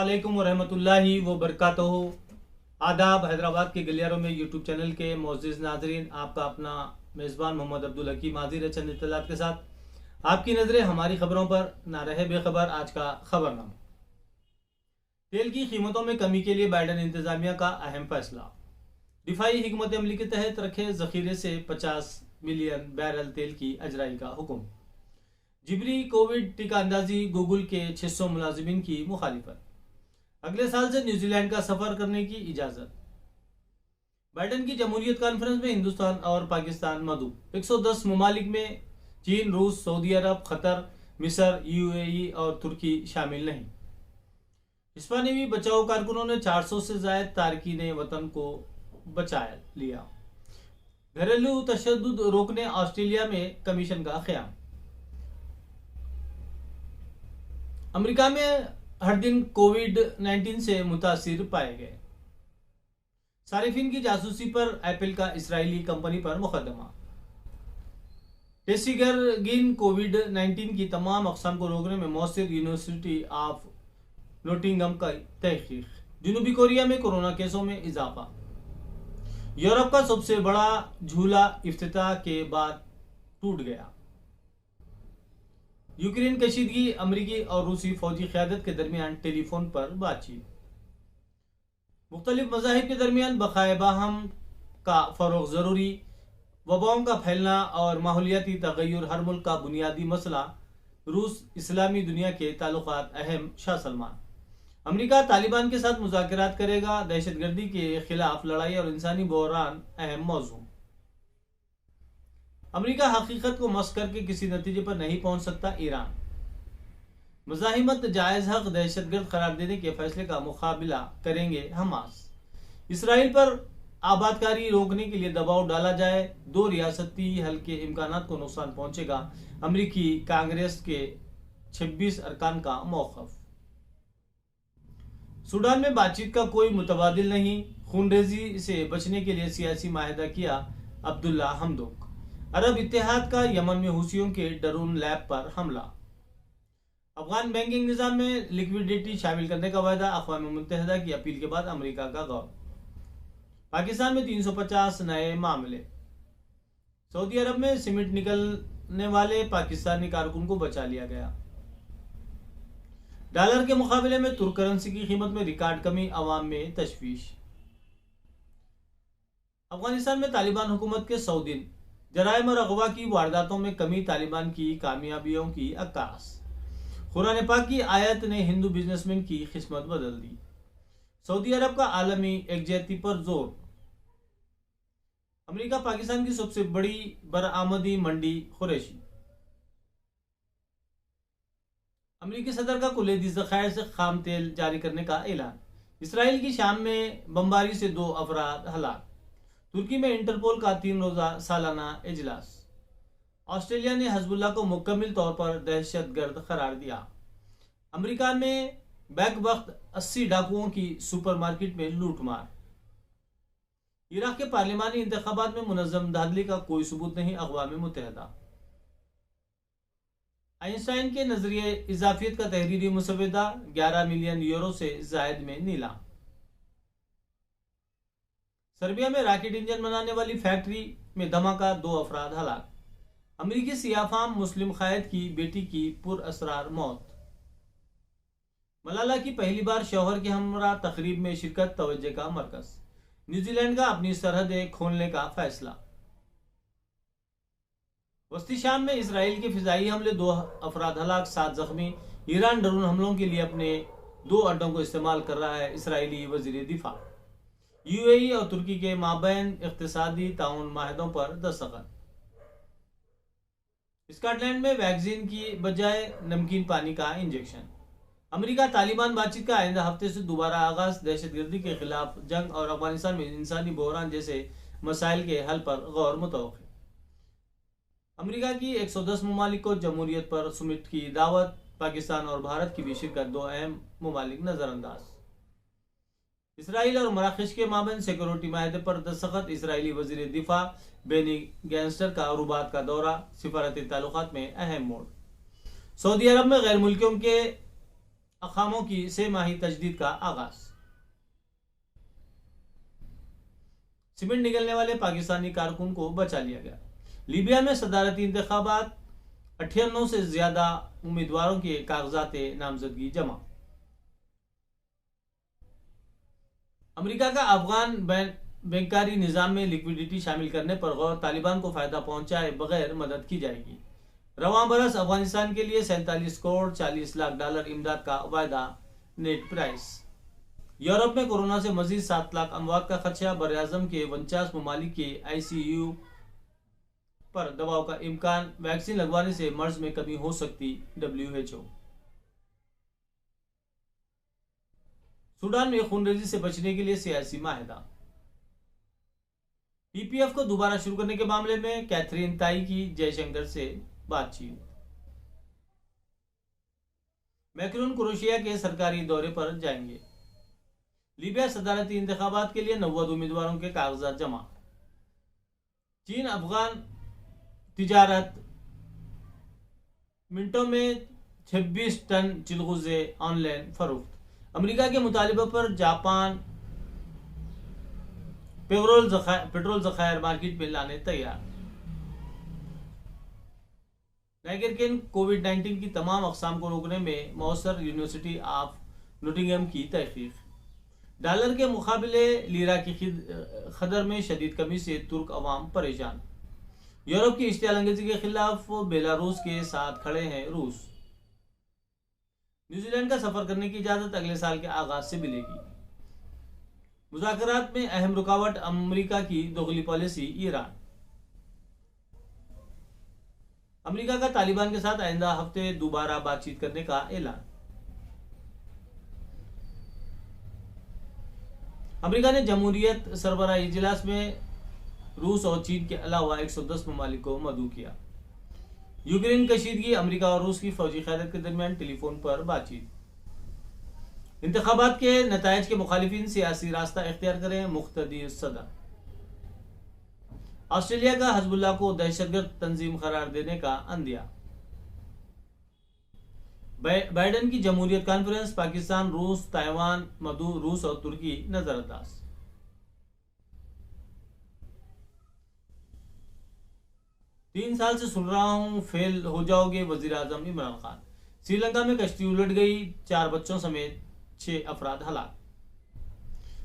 अस्सलामुअलैकुम वरहमतुल्लाहि वबरकातुहू। आदाब। हैदराबाद के गलियारों में यूट्यूब चैनल के मोअज़्ज़िज़ नाज़रीन, आपका अपना मेज़बान मोहम्मद अब्दुल हकीम हाज़िर है चंद इत्तलात के साथ। आपकी नज़रें हमारी खबरों पर ना रहे बेखबर। आज का खबरनामा। तेल की कीमतों में कमी के लिए बाइडन इंतजामिया का अहम फैसला। दिफाई हिकमत अमली के तहत रखे जखीरे से 50 मिलियन बैरल तेल की अजराई का हुक्म। जिबरी कोविड टीका अंदाजी गूगल के 600 मुलाजिमीन की मुखालिफत। अगले साल से न्यूजीलैंड का सफर करने की इजाजत। बाइडन की जमहूरियत कॉन्फ्रेंस में हिंदुस्तान और पाकिस्तान मदऊ। 110 ममालिक में चीन, रूस, सऊदी अरब, कतर, मिस्र, यूएई और तुर्की शामिल नहीं। हिस्पानिवी बचाओ कारकुनों ने 400 से जायद तारकीन वतन को बचा लिया। घरेलू तशद्दुद रोकने ऑस्ट्रेलिया में कमीशन का क़याम। अमेरिका में हर दिन कोविड-19 से मुतासिर पाए गए। सारिफिन की जासूसी पर एप्पल का इस्राएली कंपनी पर मुकदमा। टेस्टिगरगिन कोविड-19 की तमाम अक़साम को रोकने में मौसर यूनिवर्सिटी ऑफ नोटिंगम का तहकीक। जनूबी कोरिया में कोरोना केसों में इजाफा। यूरोप का सबसे बड़ा झूला इफ्तिताह के बाद टूट गया। यूक्रेन कशीदगी, अमरीकी और रूसी फौजी क़यादत के दरमियान टेलीफोन पर बातचीत। मुख्तलिफ मज़ाहिब के दरमियान बक़ाए बाहम का फ़रोग़ ज़रूरी। वबाओं का फैलना और माहौलियाती तग़य्युर हर मुल्क का बुनियादी मसला। रूस इस्लामी दुनिया के ताल्लुक़ात अहम। शाह सलमान। अमरीका तालिबान के साथ मुज़ाकरात करेगा। दहशतगर्दी के खिलाफ लड़ाई और इंसानी बहरान अहम मौज़ू। अमेरिका हकीकत को मस करके किसी नतीजे पर नहीं पहुंच सकता। ईरान। मुज़ाहिमत जायज़ हक दहशतगर्द करार देने के फैसले का मुकाबला करेंगे हमास। इसराइल पर आबादकारी रोकने के लिए दबाव डाला जाए। 2 रियासती हल के इम्कानात को नुकसान पहुंचेगा। अमरीकी कांग्रेस के 26 अरकान का मौक़िफ़। सूडान में बातचीत का कोई मुतबादिल नहीं। खूनरेजी से बचने के लिए सियासी माहिदा किया। अब्दुल्ला हमदोक। अरब इत्तेहाद का यमन में हुसियों के ड्रोन लैब पर हमला। अफगान बैंकिंग निज़ाम में लिक्विडिटी शामिल करने का वायदा। अक़वाम मुत्तहिदा की अपील के बाद अमेरिका का गौर। पाकिस्तान में 350 नए मामले। सऊदी अरब में सीमेंट निकलने वाले पाकिस्तानी कारकुन को बचा लिया गया। डॉलर के मुकाबले में तुर्क करेंसी की कीमत में रिकॉर्ड कमी। अवाम में तशवीश। अफगानिस्तान में तालिबान हुकूमत के 100 दिन। जराइम और अगवा की वारदातों में कमी। तालिबान की कामयाबियों की अक्कास। कुरान पाक की आयत ने हिंदू बिजनेसमैन की किस्मत बदल दी। सऊदी अरब का आलमी एकजहती पर जोर। अमेरिका पाकिस्तान की सबसे बड़ी बरामदी मंडी कुरैशी। अमेरिकी सदर का कुलैदी ज़खायर से खाम तेल जारी करने का ऐलान। इसराइल की शाम में बमबारी से 2 अफराद हलाक। तुर्की में इंटरपोल का 3 रोज़ा सालाना इजलास। ऑस्ट्रेलिया ने हिज़्बुल्लाह को मुकम्मल तौर पर दहशतगर्द करार दिया। अमेरिका में बैक वक्त 80 डाकुओं की सुपरमार्केट में लूटमार। इराक के पार्लिमानी इंतखाबात में मुनज़्ज़म धांधली का कोई सबूत नहीं। अक़वाम मुत्तहिदा। आइंस्टाइन के नजरिए इजाफियत का तहरीरी मुसव्वदा। 11 मिलियन यूरो से जायद में नीलाम। सर्बिया में रॉकेट इंजन बनाने वाली फैक्ट्री में धमाका, 2 अफराद हलाक। अमेरिकी सियाफाम मुस्लिम क़ायद की बेटी की पुरअसरार मौत। मलाला की पहली बार शौहर के हमरा तकरीब में शिरकत तवज्जो का मरकज। न्यूजीलैंड का अपनी सरहदें खोलने का फैसला। वस्ती शाम में इसराइल के फिजाई हमले, 2 अफराद हलाक, 7 जख्मी। ईरान ड्रोन हमलों के लिए अपने 2 अड्डों को इस्तेमाल कर रहा है। इसराइली वजीर दिफा। यूएई और तुर्की के माबैन इक़्तिसादी ताउन माहिदों पर दस्तखत। स्कॉटलैंड में वैक्सीन की बजाय नमकीन पानी का इंजेक्शन। अमेरिका तालिबान बातचीत का आइंदा हफ्ते से दोबारा आगाज। दहशतगर्दी के खिलाफ जंग और अफगानिस्तान में इंसानी बहरान जैसे मसाइल के हल पर गौर मुतवक्किल। अमेरिका की 110 ममालिक को जमहूरियत पर समिट की दावत। पाकिस्तान और भारत की भी शिरकत। 2 अहम ममालिक नजरअंदाज। इसराइल और मराकश के माबैन सिक्योरिटी माहिदे पर दस्तखत। इसराइली वजीर दिफा बेनी गैंगस्टर का रुबात का दौरा। सिफारती ताल्लुकात में अहम मोड़। सऊदी अरब में गैर मुल्कियों के अकामों की 6 माही तजदीद का आगाज। सीमेंट निकलने वाले पाकिस्तानी कारकुन को बचा लिया गया। लीबिया में सदारती इंतखाबात, 98 से ज्यादा उम्मीदवारों के कागजात नामजदगी जमा। अमेरिका का अफगान बैंकारी निजाम में लिक्विडिटी शामिल करने पर गौर, तालिबान को फायदा पहुंचाए बगैर मदद की जाएगी। रवां बरस अफगानिस्तान के लिए 47 करोड़ 40 लाख डॉलर इमदाद का वायदा, नेट प्राइस। यूरोप में कोरोना से मजीद 7 लाख अमवात का खदशा, बरआज़म के 49 ममालिक के ICU पर दबाव का इम्कान, वैक्सीन लगवाने से मर्ज में कमी हो सकती, WHO। सूडान में खूनरेजी से बचने के लिए सियासी माहिदा। PPF को दोबारा शुरू करने के मामले में कैथरीन ताई की जयशंकर से बातचीत। मैक्रोन क्रोएशिया के सरकारी दौरे पर जाएंगे। लीबिया सदारती इंतखाबात के लिए 90 उम्मीदवारों के कागजात जमा। चीन अफगान तिजारत, मिनटों में 26 टन चिलगुजे ऑनलाइन फरोख्त। अमेरिका के मुतालिबे पर जापान पेट्रोल जखायर मार्केट में लाने तैयार। नाइगरकेन कोविड-19 की तमाम अकसाम को रोकने में मौसर, यूनिवर्सिटी ऑफ नोटिंगहम की तहकीक। डॉलर के मुकाबले लीरा की खदर में शदीद कमी से तुर्क अवाम परेशान। यूरोप की इश्तियाल अंगेजी के खिलाफ बेलारूस के साथ खड़े हैं रूस। न्यूजीलैंड का सफर करने की इजाजत अगले साल के आगाज से मिलेगी। मुज़ाकरात में अहम रुकावट अमेरिका की दोगली पॉलिसी, ईरान। अमेरिका का तालिबान के साथ आइंदा हफ्ते दोबारा बातचीत करने का ऐलान। अमेरिका ने जमहूरियत सरबराह इजलास में रूस और चीन के अलावा 110 ममालिक को मदऊ किया। यूक्रेन कशीदगी, अमेरिका और रूस की फौजी क़यादत के दरमियान टेलीफोन पर बातचीत। इंतखाबात के नतायज के मुखालिफिन सियासी रास्ता इख्तियार करें, मुख्तदिर सदर। ऑस्ट्रेलिया का हिज़्बुल्लाह को दहशतगर्द तंजीम करार देने का अंदिया। बाइडेन की जमहूरियत कॉन्फ्रेंस, पाकिस्तान, रूस, ताइवान मदऊ, रूस और तुर्की नजरअंदाज। तीन साल से सुन रहा हूं फेल हो जाओगे, वजीर आजम इमरान खान। श्रीलंका में कश्ती उलट गई, 4 बच्चों समेत 6 अफराद हलाक।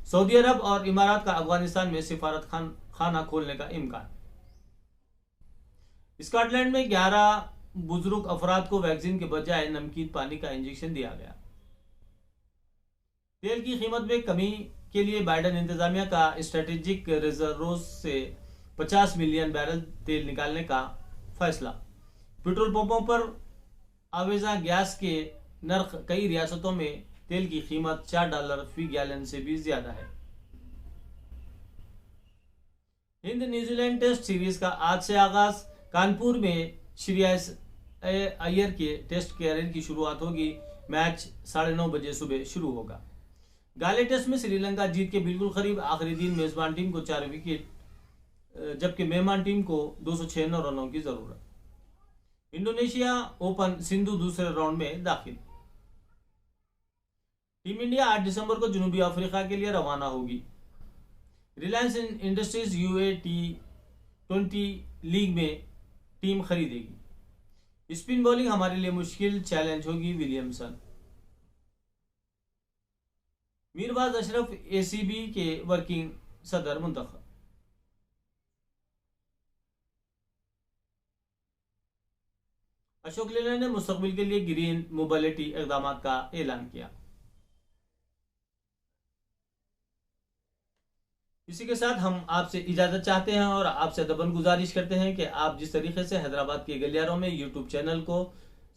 सऊदी अरब और इमारात का अफगानिस्तान में सिफारत खाना खोलने का इम्कान। स्कॉटलैंड में 11 बुजुर्ग अफराद को वैक्सीन के बजाय नमकीन पानी का इंजेक्शन दिया गया। तेल की कीमत में कमी के लिए बाइडेन इंतजामिया का स्ट्रेटेजिक रिजर्व से 50 मिलियन बैरल तेल निकालने का फैसला। पेट्रोल पंपों पर आवेजा गैस के नर्ख, कई रियासतों में तेल की कीमत $4 फी गैलन से भी ज्यादा है। हिंद न्यूजीलैंड टेस्ट सीरीज का आज से आगाज। कानपुर में श्रेयस अय्यर के टेस्ट कैरियर की शुरुआत होगी। मैच 9:30 बजे सुबह शुरू होगा। गाले टेस्ट में श्रीलंका जीत के बिल्कुल करीब। आखिरी दिन मेजबान टीम को 4 विकेट, जबकि मेहमान टीम को 296 रनों की जरूरत। इंडोनेशिया ओपन, सिंधु दूसरे राउंड में दाखिल। टीम इंडिया 8 दिसंबर को जनूबी अफ्रीका के लिए रवाना होगी। रिलायंस इंडस्ट्रीज UA-T20 लीग में टीम खरीदेगी। स्पिन बॉलिंग हमारे लिए मुश्किल, चैलेंज होगी विलियमसन। मीरवाज अशरफ ACB के वर्किंग सदर मुंतखब। अशोक लेलैंड ने मुस्तकबिल के लिए ग्रीन मोबिलिटी इकदाम का ऐलान किया। इसी के साथ हम आपसे इजाजत चाहते हैं और आपसे दबन गुजारिश करते हैं कि आप जिस तरीके से हैदराबाद के गलियारों में यूट्यूब चैनल को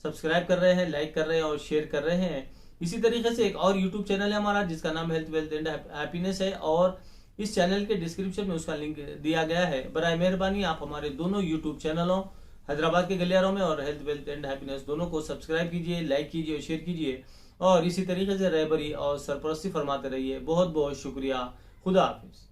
सब्सक्राइब कर रहे हैं, लाइक कर रहे हैं और शेयर कर रहे हैं, इसी तरीके से एक और यूट्यूब चैनल है हमारा जिसका नाम हेल्थ वेल्थ एंड हैप्पीनेस है और इस चैनल के डिस्क्रिप्शन में उसका लिंक दिया गया है। बराए मेहरबानी आप हमारे दोनों यूट्यूब चैनलों हैदराबाद के गलियारों में और हेल्थ वेल्थ एंड हैप्पीनेस दोनों को सब्सक्राइब कीजिए, लाइक कीजिए और शेयर कीजिए और इसी तरीके से रहबरी और सरपरस्ती फरमाते रहिए। बहुत बहुत शुक्रिया। खुदा हाफिज।